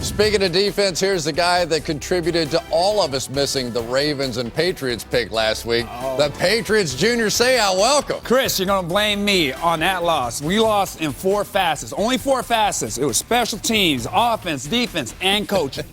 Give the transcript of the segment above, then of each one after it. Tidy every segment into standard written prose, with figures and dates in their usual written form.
Speaking of defense, here's the guy that contributed to all of us missing the Ravens and Patriots pick last week. The Patriots Junior Seau, welcome. Chris, you're going to blame me on that loss. We lost in 4 facets, only 4 facets. It was special teams, offense, defense, and coaching.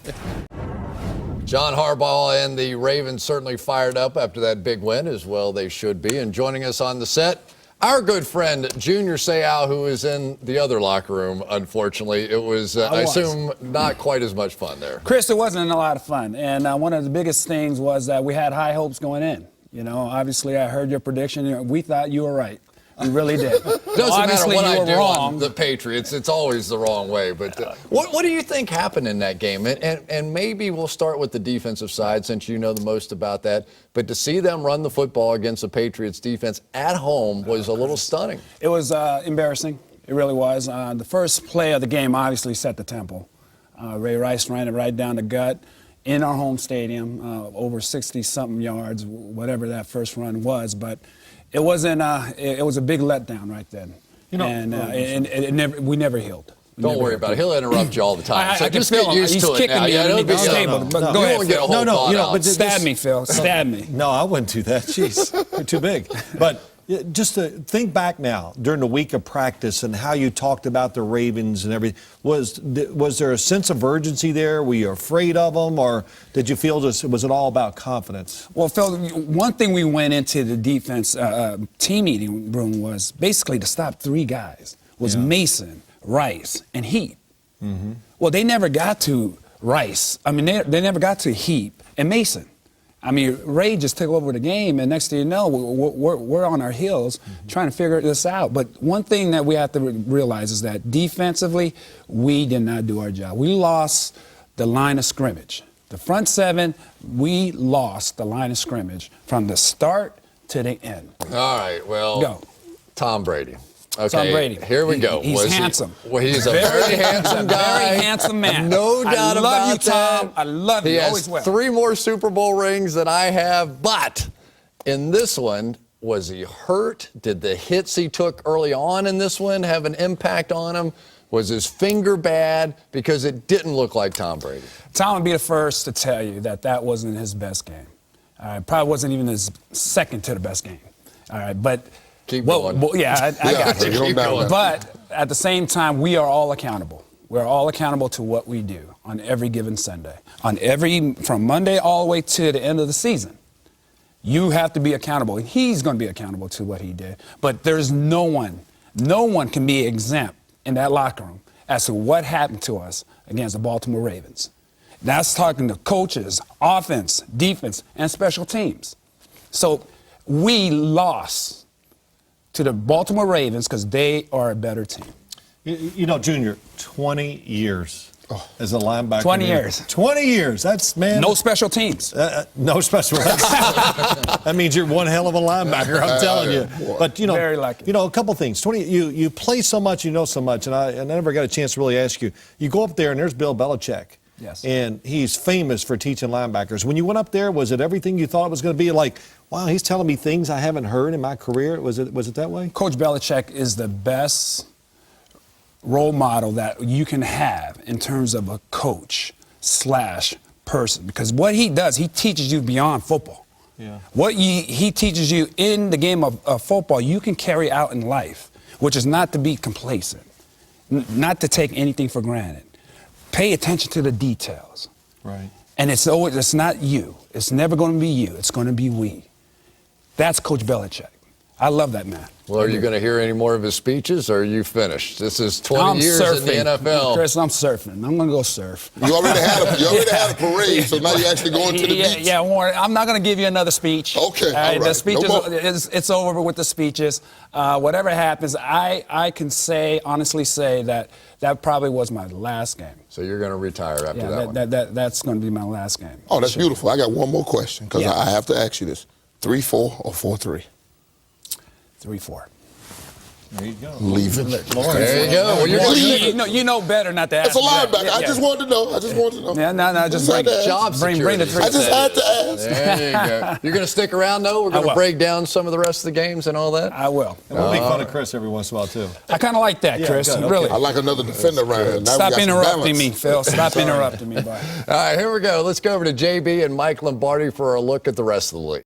John Harbaugh and the Ravens certainly fired up after that big win, as well they should be. And joining us on the set, our good friend, Junior Seau, who is in the other locker room, unfortunately. It was, I assume, not quite as much fun there. Chris, it wasn't a lot of fun. And one of the biggest things was that we had high hopes going in. You know, obviously, I heard your prediction. We thought you were right. We really did. Doesn't matter what I do on the Patriots. It's always the wrong way. But what do you think happened in that game? And maybe we'll start with the defensive side, since you know the most about that. But to see them run the football against the Patriots defense at home was a little stunning. It was embarrassing. It really was. The first play of the game obviously set the tempo. Ray Rice ran it right down the gut in our home stadium, over 60-something yards, whatever that first run was. But it wasn't. It was a big letdown right then, you know, and we never healed. Don't worry about it. He'll interrupt you all the time. So just get used to it now. Yeah, it'll be stable. But go ahead, Phil. But stab me, Phil. Stab me. No, I wouldn't do that. Jeez, you're too big. But just to think back now during the week of practice and how you talked about the Ravens and everything, was there a sense of urgency there? Were you afraid of them, or did you feel was it all about confidence? Well, Phil, one thing we went into the defense team meeting room was basically to stop 3 guys. Was Mason, Rice, and Heap. Mm-hmm. Well, they never got to Rice. I mean, they never got to Heap and Mason. I mean, Ray just took over the game, and next thing you know, we're on our heels trying to figure this out. But one thing that we have to realize is that defensively, we did not do our job. We lost the line of scrimmage. The front 7, we lost the line of scrimmage from the start to the end. All right, well, go. Tom Brady. Okay, Tom Brady. Here we go. He's handsome. Well, he's a very handsome guy. Very handsome man. No doubt about that. I love you, Tom. I love you. He Always has will. 3 more Super Bowl rings than I have, but in this one, was he hurt? Did the hits he took early on in this one have an impact on him? Was his finger bad? Because it didn't look like Tom Brady. Tom would be the first to tell you that that wasn't his best game. Probably wasn't even his second to the best game. All right, but keep going. I got you. Keep going. But at the same time, we are all accountable. We're all accountable to what we do on every given Sunday. From Monday all the way to the end of the season. You have to be accountable. He's going to be accountable to what he did. But there's no one can be exempt in that locker room as to what happened to us against the Baltimore Ravens. That's talking to coaches, offense, defense, and special teams. So we lost to the Baltimore Ravens because they are a better team. You know, Junior, 20 years as a linebacker. 20 years. 20 years. That's, man. No special teams. No special teams. That means you're one hell of a linebacker, I'm telling you. But, you know, very lucky. You know, a couple things. You play so much, you know so much, and I never got a chance to really ask you. You go up there, and there's Bill Belichick. Yes. And he's famous for teaching linebackers. When you went up there, was it everything you thought it was going to be? Like, wow, he's telling me things I haven't heard in my career. Was it that way? Coach Belichick is the best role model that you can have in terms of a coach / person. Because what he does, he teaches you beyond football. Yeah. What he teaches you in the game of football, you can carry out in life, which is not to be complacent, not to take anything for granted. Pay attention to the details. Right. And it's not you. It's never going to be you. It's going to be we. That's Coach Belichick. I love that man. Well, are you going to hear any more of his speeches, or are you finished? This is 20 years in the NFL. Chris, I'm surfing. I'm going to go surf. You already had a parade, so now you're actually going to the beach. Yeah, Warren, I'm not going to give you another speech. Okay, all right. The speeches, it's over with the speeches. Whatever happens, I can honestly say that probably was my last game. So you're going to retire after that one? That's going to be my last game. Oh, that's beautiful. I got one more question, because I have to ask you this. 3-4 or 4-3? 3-4. There you go. Leaving. There you go. Well, you're Well, gonna You know better not to ask. That's a me that. linebacker. Yeah, I just wanted to know. Yeah, no, just had bring to ask. job bring the security. three. I just had to ask. There you go. You're going to stick around, though? We're going to will. break down some of the rest of the games and all that? I will. And we'll make fun of Chris every once in a while, too. I kind of like that, Yeah, Chris. good, okay. Really. I like another defender around here. Now we Stop got some interrupting balance. me, Phil. Stop interrupting me, boy. All right, here we go. Let's go over to JB and Mike Lombardi for a look at the rest of the league.